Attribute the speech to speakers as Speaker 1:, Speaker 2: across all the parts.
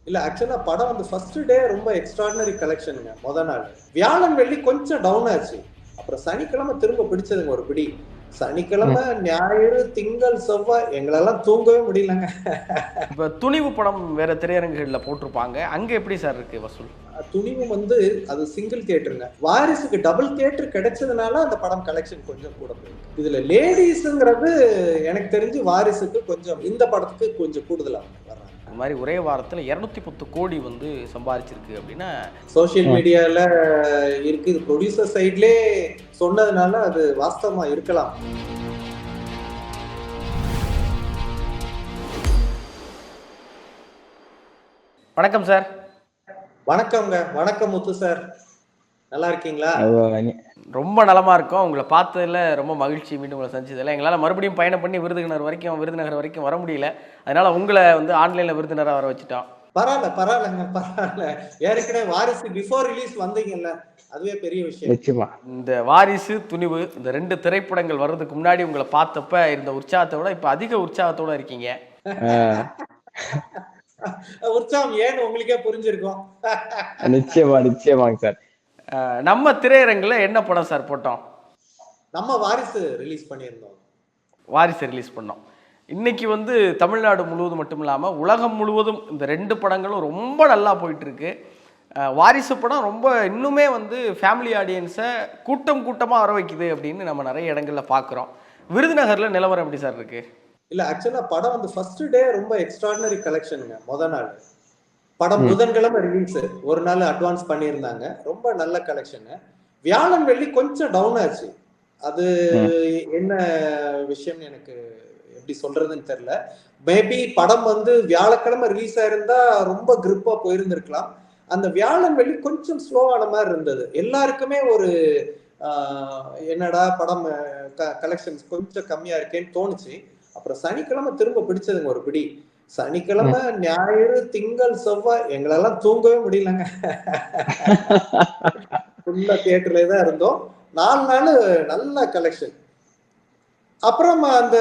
Speaker 1: இல்ல ஆக்சுவலா படம் வந்து ஃபர்ஸ்ட் டே ரொம்ப எக்ஸ்ட்ராடினரி கலெக்ஷனுங்க. நாள் வியாழன் வெள்ளி கொஞ்சம் டவுன் ஆச்சு. அப்புறம் சனிக்கிழமை திரும்ப பிடிச்சதுங்க ஒரு பிடி. சனிக்கிழமை, ஞாயிறு, திங்கள், செவ்வாய் எங்களெல்லாம் தூங்கவே முடியலங்க.
Speaker 2: இப்ப துணிவு படம் வேற திரையரங்குகள்ல போட்டிருப்பாங்க. அங்க எப்படி சார் இருக்கு வசூல்?
Speaker 1: துணிவு வந்து அது சிங்கிள் தியேட்டருங்க. வாரிசுக்கு டபுள் தியேட்டர் கிடைச்சதுனால அந்த படம் கலெக்ஷன் கொஞ்சம் கூட போயிருக்கு. இதுல லேடிஸ்ங்கிறது எனக்கு தெரிஞ்சு வாரிசுக்கு கொஞ்சம் இந்த படத்துக்கு கொஞ்சம் கூடுதலா வர்றாங்க.
Speaker 2: இந்த மாதிரி ஒரே வாரத்துல 210 கோடி வந்து சம்பாதிச்சிருக்கு அப்படின்னா
Speaker 1: சோசியல் மீடியால இருக்கு. இது ப்ரொடியூசர் சைட்லயே சொன்னதுனால அது வாஸ்தவமா இருக்கலாம்.
Speaker 2: வணக்கம் சார்.
Speaker 1: வணக்கம்ங்க. வணக்கம் முத்து சார். நல்லா இருக்கீங்களா?
Speaker 2: ரொம்ப நலமா இருக்கும். உங்களை பார்த்ததுல ரொம்ப மகிழ்ச்சி. மீண்டும் உங்களை சந்திச்சதில்ல. எங்களால் மறுபடியும் பயணம் பண்ணி விருதுநகர் வரைக்கும் வர முடியல. அதனால உங்களை வந்து ஆன்லைன்ல விருதுநகராக வர வச்சுட்டோம்.
Speaker 1: பரவாயில்ல. ஏற்கனவே வாரிசு பிஃபோர் ரிலீஸ் வந்தீங்கல்ல, அதுவே பெரிய விஷயம்.
Speaker 3: நிச்சயமா.
Speaker 2: இந்த வாரிசு, துணிவு இந்த 2 திரைப்படங்கள் வர்றதுக்கு முன்னாடி உங்களை பார்த்தப்ப இருந்த உற்சாகத்தை விட இப்ப அதிக உற்சாகத்தோட இருக்கீங்க.
Speaker 1: உற்சாகம் ஏன்னு உங்களுக்கே புரிஞ்சிருக்கும்.
Speaker 3: நிச்சயமாங்க சார்.
Speaker 2: நம்ம திரையரங்குல என்ன படம் சார் போட்டோம்?
Speaker 1: நம்ம வாரிசு ரிலீஸ் பண்ணியிருந்தோம்.
Speaker 2: வாரிசு ரிலீஸ் பண்ணோம். இன்னைக்கு வந்து தமிழ்நாடு முழுவதும் மட்டும் இல்லாமல் உலகம் முழுவதும் இந்த 2 படங்களும் ரொம்ப நல்லா போயிட்டு இருக்கு. வாரிசு படம் ரொம்ப இன்னுமே வந்து ஃபேமிலி ஆடியன்ஸை கூட்டமாக வர வைக்குது அப்படின்னு நம்ம நிறைய இடங்கள்ல பார்க்குறோம். விருதுநகர்ல நிலவரம் எப்படி சார் இருக்கு?
Speaker 1: இல்ல ஆக்சுவலா படம் வந்து ஃபர்ஸ்ட் டே ரொம்ப எக்ஸ்ட்ராடினரி கலெக்ஷனுங்க. நாள் படம் புதன்கிழமை ரிலீஸ், ஒரு நாள் அட்வான்ஸ் பண்ணியிருந்தாங்க. ரொம்ப நல்ல கலெக்ஷன். வியாழன் வெள்ளி கொஞ்சம் டவுன் ஆச்சு. அது என்ன விஷயம்னு எனக்கு எப்படி சொல்றதுன்னு தெரியல. மேபி படம் வந்து வியாழக்கிழமை ரிலீஸ் ஆயிருந்தா ரொம்ப கிரிப்பா போயிருந்திருக்கலாம். அந்த வியாழன் வெள்ளி கொஞ்சம் ஸ்லோவான மாதிரி இருந்தது. எல்லாருக்குமே ஒரு என்னடா படம் கலெக்ஷன்ஸ் கொஞ்சம் கம்மியா இருக்கேன்னு தோணுச்சு. அப்புறம் சனிக்கிழமை திரும்ப பிடிச்சதுங்க ஒரு பிடி. சனிக்கிழமை, ஞாயிறு, திங்கள், செவ்வாய் எங்களெல்லாம் தூங்கவே முடியலங்க. ஃபுல்லா தியேட்டர்ல தான் இருந்தோம். 4 நாள் நல்ல கலெக்ஷன். அப்புறம் அந்த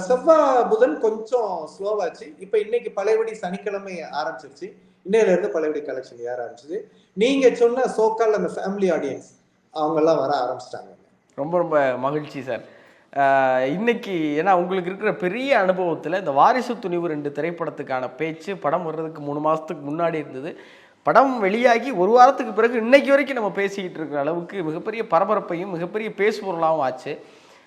Speaker 1: செவ்வாய் புதன் கொஞ்சம் ஸ்லோவாச்சு. இப்ப இன்னைக்கு பழையபடி சனிக்கிழமை ஆரம்பிச்சிருச்சு. இன்னையில இருந்து பழையபடி கலெக்ஷன் ஏற ஆரம்பிச்சது. நீங்க சொன்ன சோக்கால் அந்த ஃபேமிலி ஆடியன்ஸ் அவங்க எல்லாம் வர ஆரம்பிச்சிட்டாங்க.
Speaker 2: ரொம்ப ரொம்ப மகிழ்ச்சி சார். இன்னைக்கு ஏன்னா உங்களுக்கு இருக்கிற பெரிய அனுபவத்தில் இந்த வாரிசு, துணிவு 2 திரைப்படத்துக்கான பேச்சு படம் வர்றதுக்கு 3 மாதத்துக்கு முன்னாடி இருந்தது. படம் வெளியாகி ஒரு வாரத்துக்கு பிறகு இன்னைக்கு வரைக்கும் நம்ம பேசிக்கிட்டு இருக்கிற அளவுக்கு மிகப்பெரிய பரபரப்பையும் மிகப்பெரிய பேசுபொருளாகவும் ஆச்சு.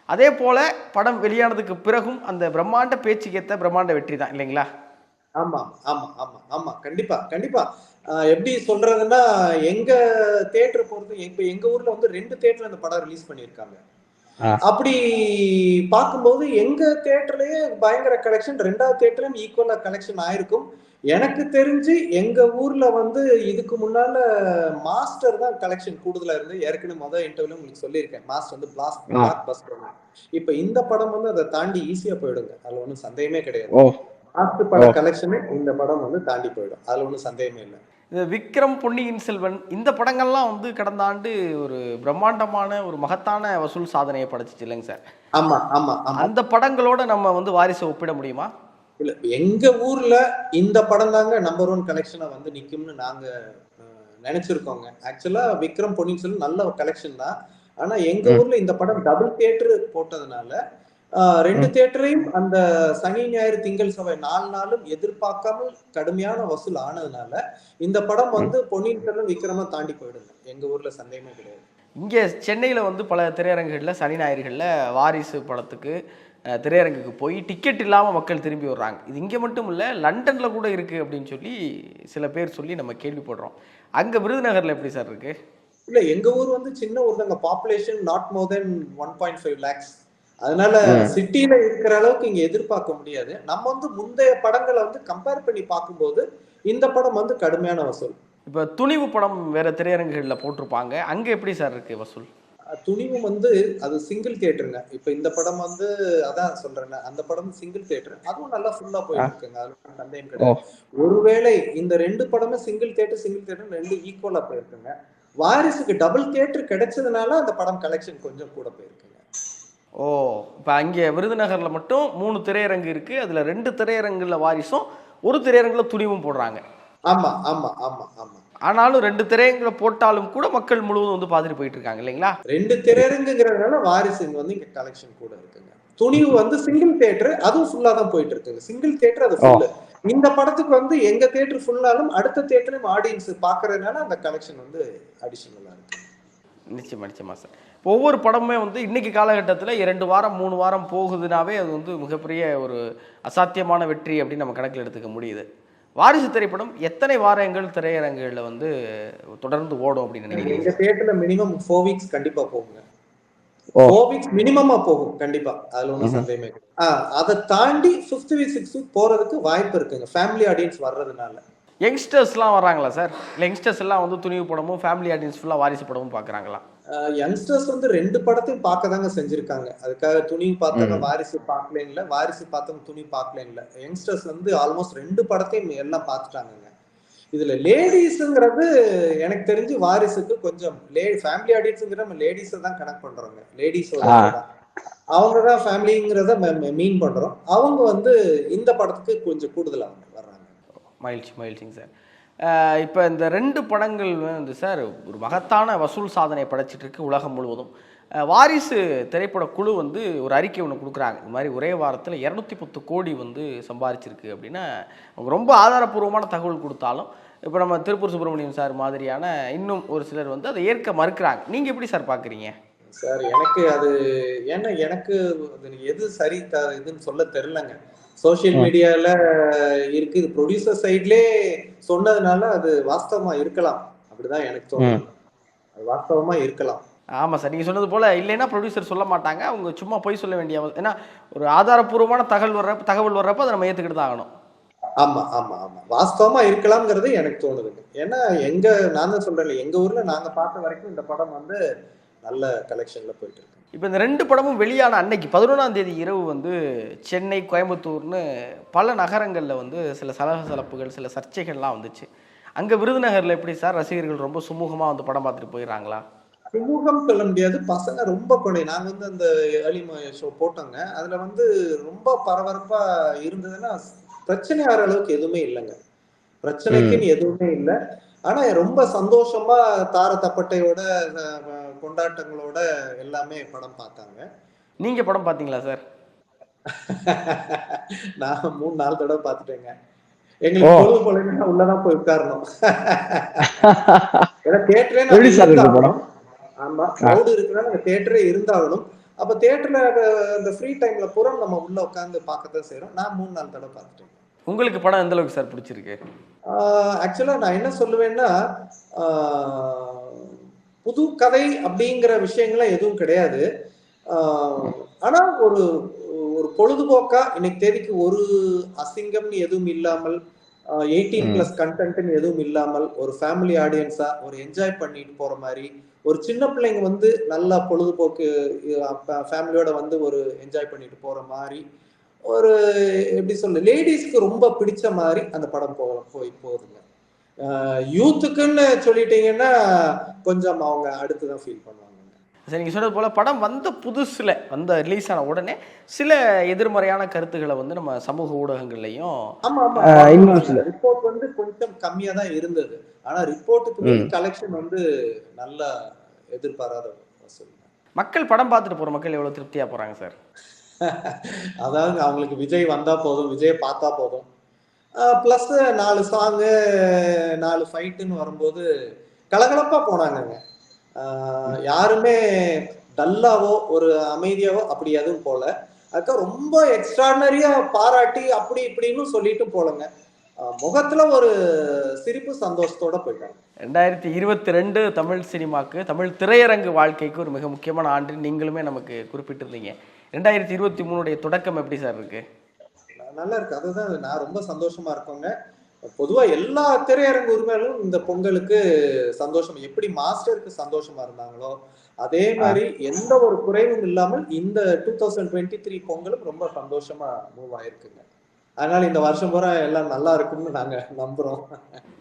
Speaker 2: அதே போல படம் வெளியானதுக்கு பிறகும் அந்த பிரம்மாண்ட பேச்சுக்கேற்ற பிரம்மாண்ட வெற்றி தான் இல்லைங்களா?
Speaker 1: ஆமா கண்டிப்பா. எப்படி சொல்றதுன்னா எங்க தியேட்டர் பொறுத்து இப்ப எங்க ஊர்ல வந்து 2 தியேட்டர் அந்த படம் ரிலீஸ் பண்ணியிருக்காங்க. அப்படி பார்க்கும்போது எங்க தியேட்டர்லயே பயங்கர கலெக்ஷன், 2வது தியேட்டர்லயும் ஈக்குவலா கலெக்ஷன் ஆயிருக்கும். எனக்கு தெரிஞ்சு எங்க ஊர்ல வந்து இதுக்கு முன்னால மாஸ்டர் தான் கலெக்ஷன் கூடுதலா இருந்து, ஏற்கனவே இன்டர்வியூல உங்களுக்கு சொல்லியிருக்கேன். மாஸ்டர் வந்து பிளாக் பஸ்டர். இப்ப இந்த படம் வந்து அதை தாண்டி ஈஸியா போயிடுங்க. அதுல ஒன்றும் சந்தேகமே கிடையாது. மாஸ்டர் பட கலெக்ஷனு இந்த படம் வந்து தாண்டி போயிடும். அதுல ஒன்றும் சந்தேகமே இல்லை.
Speaker 2: இந்த விக்ரம், பொன்னியின் செல்வன் இந்த படங்கள்லாம் வந்து கடந்த ஆண்டு ஒரு பிரம்மாண்டமான ஒரு மகத்தான வசூல் சாதனையை படைச்சிச்சு இல்லைங்க சார்?
Speaker 1: ஆமா.
Speaker 2: அந்த படங்களோட நம்ம வந்து வாரிசை ஒப்பிட முடியுமா?
Speaker 1: இல்ல எங்க ஊர்ல இந்த படம் தாங்க நம்பர் 1 கலெக்ஷனா வந்து நிக்கும்னு நாங்க நினைச்சிருக்கோங்க. ஆக்சுவலா விக்ரம், பொன்னியின் செல்வன் நல்ல கலெக்ஷன் தான். ஆனா எங்க ஊர்ல இந்த படம் டபுள் தியேட்டர் போட்டதுனால 2 தியேட்டரையும் அந்த சனி, ஞாயிறு, திங்கள், செவ்வாய் 4 நாளும் எதிர்பார்க்காமல் கடுமையான வசூல் ஆனதுனால இந்த படம் வந்து பொன்னியின் செல்வன், விக்ரமா தாண்டி போயிடுங்க. எங்க ஊர்ல சந்தேகமே கிடையாது.
Speaker 2: இங்க சென்னையில வந்து பல திரையரங்குகள்ல சனி, ஞாயிறுகள்ல வாரிசு படத்துக்கு திரையரங்குக்கு போய் டிக்கெட் இல்லாமல் மக்கள் திரும்பி வர்றாங்க. இது இங்கே மட்டும் இல்லை, லண்டனில் கூட இருக்குது அப்படின்னு சொல்லி சில பேர் சொல்லி நம்ம கேள்விப்படுறோம். அங்கே விருதுநகரில் எப்படி சார் இருக்கு?
Speaker 1: இல்லை, எங்கள் ஊர் வந்து சின்ன ஊர் தாங்க. Population not more then 1.5 lakhs. அதனால சிட்டியில இருக்கிற அளவுக்கு இங்க எதிர்பார்க்க முடியாது. நம்ம வந்து முந்தைய படங்களை வந்து கம்பேர் பண்ணி பார்க்கும்போது இந்த படம் வந்து கடுமையான வசூல்.
Speaker 2: இப்போ துணிவு படம் வேற திரையரங்குகளில் போட்டிருப்பாங்க, அங்கே எப்படி சார் இருக்கு வசூல்?
Speaker 1: துணிவு வந்து அது சிங்கிள் தியேட்டருங்க. இப்ப இந்த படம் வந்து அதான் சொல்றேன், அந்த படம் சிங்கிள் தியேட்டர், அதுவும் நல்லா ஃபுல்லா போயிட்டு இருக்குங்க. அது சந்தேகம் கிடையாது. ஒருவேளை இந்த 2 படமும் சிங்கிள் தியேட்டர் 2 ஈக்குவலா போயிருக்குங்க. வாரிசுக்கு டபுள் தியேட்டர் கிடைச்சதுனால அந்த படம் கலெக்ஷன் கொஞ்சம் கூட போயிருக்குங்க.
Speaker 2: ஓ, இப்போ அங்கே விருதுநகர்ல மட்டும் 3 திரையரங்கு இருக்கு. அதுல 2 திரையரங்குல வாரிசும், ஒரு திரையரங்குல துணிவும் போடுறாங்க.
Speaker 1: ஆமா ஆமா ஆமா ஆமா.
Speaker 2: ஆனாலும் 2 திரையரங்குல போட்டாலும் கூட மக்கள் முழுவதும் வந்து பார்த்துட்டு போயிட்டு இருக்காங்க இல்லைங்களா?
Speaker 1: 2 திரையரங்குங்கிறதுனால வாரிசு வந்து இங்க கலெக்ஷன் கூட இருக்குங்க. துணிவு வந்து சிங்கிள் தியேட்டர், அதுவும் ஃபுல்லா தான் போயிட்டு இருக்குங்க. சிங்கிள் தியேட்டர் அது
Speaker 3: ஓ
Speaker 1: ஃபுல்லு. இந்த படத்துக்கு வந்து எங்க தியேட்டர் ஃபுல்லாலும் அடுத்த தியேட்டரும் ஆடியன்ஸ் பாக்குறதுனால அந்த கலெக்ஷன் வந்து அடிஷனலா இருக்கு.
Speaker 2: நிச்சயமா, நிச்சயமா சார். இப்போ ஒவ்வொரு படமுமே வந்து இன்னைக்கு காலகட்டத்தில 2 வாரம், 3 வாரம் போகுதுனாவே அது வந்து மிகப்பெரிய ஒரு அசாத்தியமான வெற்றி அப்படின்னு நம்ம கணக்கில் எடுத்துக்க முடியுது. வாரிசு திரைப்படம் எத்தனை வாரங்கள் திரையரங்குகள்ல வந்து தொடர்ந்து ஓடும் அப்படின்னு நினைக்கிறீங்க
Speaker 1: எங்க
Speaker 2: சார்?
Speaker 1: தியேட்டர்ல மினிமம் 4 வீக்ஸ் கண்டிப்பா போகுங்க.
Speaker 3: ஓ
Speaker 1: 4 வீக்ஸ் மினிமமா போகும் கண்டிப்பா. அதுல ஒன்றும்
Speaker 3: ம்ஹும்.
Speaker 1: சந்தேகமே கிடையாது. அதை தாண்டி 5th வீக் 6th வீக் போறதுக்கு வாய்ப்பு இருக்குங்க. ஃபேமிலி ஆடியன்ஸ் வர்றதுனால.
Speaker 2: யங்ஸ்டர்ஸ்லாம் வர்றாங்களா சார்? இல்ல யங்ஸ்டர்ஸ் எல்லாம் வந்து துணிவு படமும், ஃபேமிலி ஆடியன்ஸ் ஃபுல்லா வாரிசு படமும் பார்க்குறாங்களா?
Speaker 1: யங்ஸ்டர்ஸ் வந்து 2 படத்தையும் பார்க்கதாங்க செஞ்சிருக்காங்க. அதுக்காக துணிவு பார்த்தவங்க
Speaker 3: ம்
Speaker 1: வாரிசு பார்க்கலன்னு, வாரிசு பார்த்தவங்க துணிவு பார்க்கலன்னு. யங்ஸ்டர்ஸ் வந்து ஆல்மோஸ்ட் 2 படத்தையும் எல்லாம் பார்த்துட்டாங்கங்க. இதுல லேடிஸ்ங்கிறது எனக்கு தெரிஞ்சு வாரிசுக்கு கொஞ்சம் ஃபேமிலி ஆடியன்ஸ்ங்கிற நம்ம லேடிஸை தான் கனெக்ட் பண்றோங்க. லேடிஸோட
Speaker 3: ஆ
Speaker 1: இதுதான். அவங்க தான் ஃபேமிலிங்கிறத மீன் பண்றோம். அவங்க வந்து இந்த படத்துக்கு கொஞ்சம் கூடுதலா வர்றாங்க.
Speaker 2: மகிழ்ச்சி, மகிழ்ச்சிங்க சார். இப்ப இந்த 2 படங்கள் வந்து சார் ஒரு மகத்தான வசூல் சாதனை படைச்சிட்டு இருக்கு உலகம் முழுவதும். வாரிசு திரைப்பட குழு வந்து ஒரு அறிக்கை ஒண்ணு குடுக்குறாங்க. இந்த மாரி ஒரே வாரத்துல 210 கோடி வந்து சம்பாரிச்சிருக்கு அப்படின்னா, அவங்க ரொம்ப ஆதாரப்பூர்வமான தகவல் குடுத்தாலும், இப்ப நம்ம திருப்பூர் சுப்பிரமணியம் சார் மாதிரியான இன்னும் ஒரு சிலர் வந்து அதை ஏற்க மறுக்கிறாங்க. நீங்க எப்படி சார் பார்க்குறீங்க?
Speaker 1: சார் எனக்கு அது ஏன்னா எனக்கு எது சரி இதுன்னு சொல்ல தெரியலங்க. சோசியல்
Speaker 3: ம்
Speaker 1: மீடியால இருக்கு. இது ப்ரொடியூசர் சைட்லே சொன்னதுனால அது வாஸ்தவமா இருக்கலாம். அப்படிதான் எனக்கு
Speaker 3: ம்
Speaker 1: தோணுது. அது வாஸ்தவமா இருக்கலாம்.
Speaker 2: ஆமா சார். நீங்க சொன்னது போல இல்லைன்னா ப்ரொடியூசர் சொல்ல மாட்டாங்க. அவங்க சும்மா பொய் சொல்ல வேண்டிய ஏன்னா ஒரு ஆதாரப்பூர்வமான தகவல் வர்றப்ப அதை நம்ம ஏத்துக்கிட்டு தான் ஆகணும்.
Speaker 1: ஆமா ஆமா ஆமா. வாஸ்தவமா இருக்கலாம்ங்கிறது எனக்கு தோணுதுங்க. ஏன்னா நான் தான் சொல்றேன்ல, எங்க ஊர்ல நாங்க பார்த்த வரைக்கும் இந்த படம் வந்து நல்ல கலெக்ஷன்ல போயிட்டு இருக்கு.
Speaker 2: இப்போ இந்த 2 படமும் வெளியான அன்னைக்கு 11ஆம் தேதி இரவு வந்து சென்னை, கோயம்புத்தூர்னு பல நகரங்கள்ல வந்து சில சலசலப்புகள், சில சர்ச்சைகள்லாம் வந்துச்சு. அங்க விருதுநகர்ல எப்படி சார் ரசிகர்கள் ரொம்ப சுமூகமா வந்து படம் பார்த்துட்டு போயிடுறாங்களா?
Speaker 1: சுமூகம் சொல்ல முடியாது. பசங்க ரொம்ப நாங்க வந்து அந்த ஏர்லி ஷோ போட்டோங்க. அதுல வந்து ரொம்ப பரபரப்பா இருந்ததுன்னா, பிரச்சனை ஆகிற அளவுக்கு எதுவுமே இல்லைங்க.
Speaker 3: ம்
Speaker 1: பிரச்சனைக்குன்னு எதுவுமே இல்லை. ஆனா ரொம்ப சந்தோஷமா தார தப்பட்டையோட கொண்டாட்டங்களோட எல்லாமே படம் பார்த்தாங்க.
Speaker 2: நீங்க படம் பார்த்தீங்களா சார்?
Speaker 1: நான் 3-4 தடவை பார்த்துட்டேங்க.
Speaker 3: ஓ
Speaker 1: எங்களுக்கு பொழுது போலன்னா உள்ளதான் போய் உட்காரணும். ஏன்னா தியேட்டரே நாங்க
Speaker 3: எப்படி சார் இருக்கு
Speaker 1: இருந்தாகணும்.
Speaker 3: படம்?
Speaker 1: ஆமா,
Speaker 3: ஆ
Speaker 1: கிரௌடு இருக்குன்னா நாங்க தியேட்டரே இருந்தாகணும். அப்ப தியேட்டர்ல அந்த ஃப்ரீ டைம்ல பூரா நம்ம உள்ள உட்கார்ந்து பார்க்கத்தான் செய்யறோம். நான் 3-4 தடவை பார்த்துட்டேன்.
Speaker 2: உங்களுக்கு படம் எந்த அளவுக்கு சார் பிடிச்சிருக்கு?
Speaker 1: ஆக்சுவலா நான் என்ன சொல்லுவேன்னா, ஆஹ் புது கதை அப்படிங்கிற விஷயங்கள்லாம் எதுவும் கிடையாது. ஆனா ஒரு ஒரு பொழுதுபோக்கா இன்னைக்கு தேதிக்கு ஒரு அசிங்கம்னு எதுவும் இல்லாமல், 18+
Speaker 3: ம்
Speaker 1: கண்டென்ட்னு எதுவும் இல்லாமல், ஒரு ஃபேமிலி ஆடியன்ஸா ஒரு என்ஜாய் பண்ணிட்டு போற மாதிரி, ஒரு சின்ன பிள்ளைங்க வந்து நல்லா பொழுதுபோக்கு ஃபேமிலியோட வந்து ஒரு என்ஜாய் பண்ணிட்டு போற மாதிரி, ஒரு எப்படி சொல்ல லேடிஸ்க்கு ரொம்ப பிடிச்ச மாதிரி அந்த படம் போகுதுங்க. யூத்துக்குன்னு சொல்லிட்டீங்கன்னா கொஞ்சம் அவங்க அடுத்துதான் ஃபீல் பண்ணுவாங்க.
Speaker 2: சரி, நீங்க சொன்னது போல படம் வந்த புதுசுல ரிலீஸ் ஆன உடனே சில எதிர்மறையான கருத்துக்களை வந்து நம்ம சமூக ஊடகங்கள்லையும்
Speaker 1: ஆமா ஆமா
Speaker 3: இன்னும் சில
Speaker 1: ரிப்போர்ட் வந்து கொஞ்சம் கம்மியா தான் இருந்தது. ஆனா ரிப்போர்ட்டுக்கு மீறி
Speaker 3: ம்
Speaker 1: கலெக்ஷன் வந்து நல்லா எதிர்பாராத வசூல்.
Speaker 2: மக்கள் படம் பார்த்துட்டு போற மக்கள் எவ்வளவு திருப்தியா போறாங்க சார்?
Speaker 1: அதாவது அவங்களுக்கு விஜய் வந்தா போதும், விஜய் பார்த்தா போதும். பிளஸ் 4 சாங்கு 4 ஃபைட்டுன்னு வரும்போது கலகலப்பா போனாங்கங்க. யாருமே டல்லாவோ ஒரு அமைதியாவோ அப்படி எதுவும் போல. அதுக்காக ரொம்ப எக்ஸ்ட்ராடனரியா பாராட்டி அப்படி இப்படின்னு சொல்லிட்டு போலங்க. முகத்துல ஒரு சிரிப்பு சந்தோஷத்தோட போயிட்டாங்க.
Speaker 2: 2022 தமிழ் சினிமாக்கு, தமிழ் திரையரங்கு வாழ்க்கைக்கு ஒரு மிக முக்கியமான ஆண்டு நீங்களுமே நமக்கு குறிப்பிட்டிருந்தீங்க. 2023 தொடக்கம் எப்படி சார் இருக்கு?
Speaker 1: நல்லா இருக்கு. அதுதான் நான் ரொம்ப சந்தோஷமா இருக்கோங்க. பொதுவா எல்லா திரையரங்கு உரிமையாளரும் இந்த பொங்கலுக்கு சந்தோஷம், எப்படி மாஸ்டருக்கு சந்தோஷமா இருந்தாங்களோ அதே மாதிரி எந்த ஒரு குறைவும் இல்லாமல் இந்த 2023 பொங்கலும் ரொம்ப சந்தோஷமா மூவ் ஆயிருக்குங்க. அதனால இந்த வருஷம் பூரா எல்லாம் நல்லா இருக்கும்னு நாங்க நம்புறோம்.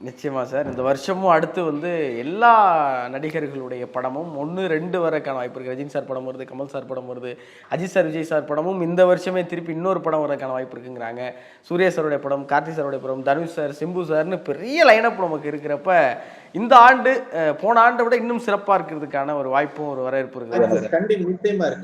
Speaker 2: நிச்சயமா சார். இந்த வருஷமும் அடுத்து வந்து எல்லா நடிகர்களுடைய படமும் 1, 2 வரக்கான வாய்ப்பு இருக்கு. ரஜினி சார் படம் வருது, கமல் சார் படம் வருது, அஜித் சார், விஜய் சார் படமும் இந்த வருஷமே திருப்பி இன்னொரு படம் வரக்கான வாய்ப்பு இருக்குங்கிறாங்க. சூர்யா சாருடைய படம், கார்த்தி சாருடைய படம், தனுஷ் சார், சிம்பு சார்னு பெரிய லைனப் நமக்கு இருக்கிறப்ப இந்த ஆண்டு போன ஆண்டை விட இன்னும் சிறப்பா இருக்கிறதுக்கான ஒரு வாய்ப்பும் ஒரு வரவேற்பு இருக்கு.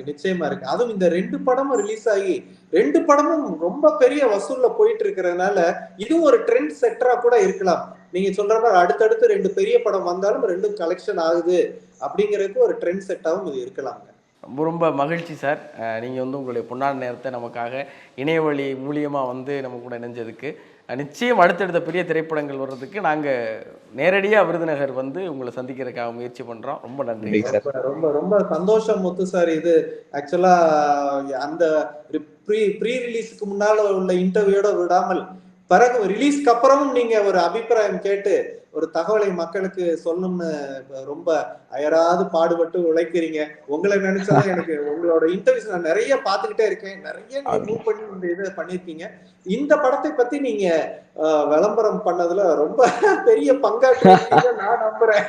Speaker 1: நிச்சயமா இருக்கு. அதுவும் இந்த 2 படமும் ரிலீஸ் ஆகி 2 படமும் ரொம்ப பெரிய வசூல்ல போயிட்டு இருக்கிறதுனால இதுவும் ஒரு ட்ரெண்ட் செட்டரா கூட இருக்கலாம். நீங்க சொல்ற மாதிரி அடுத்தடுத்து 2 பெரிய படம் வந்தாலும் 2 கலெக்ஷன் ஆகுது அப்படிங்கிறதுக்கு ஒரு ட்ரெண்ட் செட்டாவும் இது இருக்கலாங்க.
Speaker 2: ரொம்ப ரொம்ப மகிழ்ச்சி சார். நீங்கள் வந்து உங்களுடைய பொன்னான நேரத்தை நமக்காக இணையவழி மூலியமாக வந்து நம்ம கூட இணைஞ்சதுக்கு. நிச்சயம் அடுத்தடுத்த பெரிய திரைப்படங்கள் வர்றதுக்கு நாங்கள் நேரடியாக விருதுநகர் வந்து உங்களை சந்திக்கிறதுக்காக முயற்சி பண்ணுறோம். ரொம்ப நன்றி சார்.
Speaker 1: ரொம்ப ரொம்ப சந்தோஷம் முத்து சார். இது ஆக்சுவலா அந்த ப்ரீ ரிலீஸ்க்கு முன்னால உள்ள இன்டர்வியூட விடாமல் பிறகு ரிலீஸ்க்கு அப்புறமும் நீங்க ஒரு அபிப்பிராயம் கேட்டு ஒரு தகவலை மக்களுக்கு சொல்லணும்னு ரொம்ப அயராது பாடுபட்டு உழைக்கிறீங்க. உங்களை நினைச்சாதான் எனக்கு உங்களோட இன்டர்வியூஸ் நான் நிறைய பார்த்துக்கிட்டே இருக்கேன். நிறைய மூவ் பண்ணி இந்த இதை பண்ணிருக்கீங்க. இந்த படத்தை பத்தி நீங்க விளம்பரம் பண்ணதுல ரொம்ப பெரிய பங்காற்று நான் நம்புறேன்.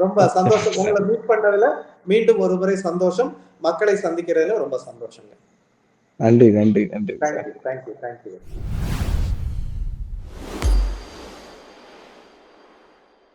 Speaker 1: ரொம்ப சந்தோஷம் உங்களை மீட் பண்ணதுல. மீண்டும் ஒரு முறை சந்தோஷம். மக்களை சந்திக்கிறதுல ரொம்ப சந்தோஷம்.
Speaker 3: நன்றி நன்றி நன்றி.
Speaker 1: தேங்க்யூ.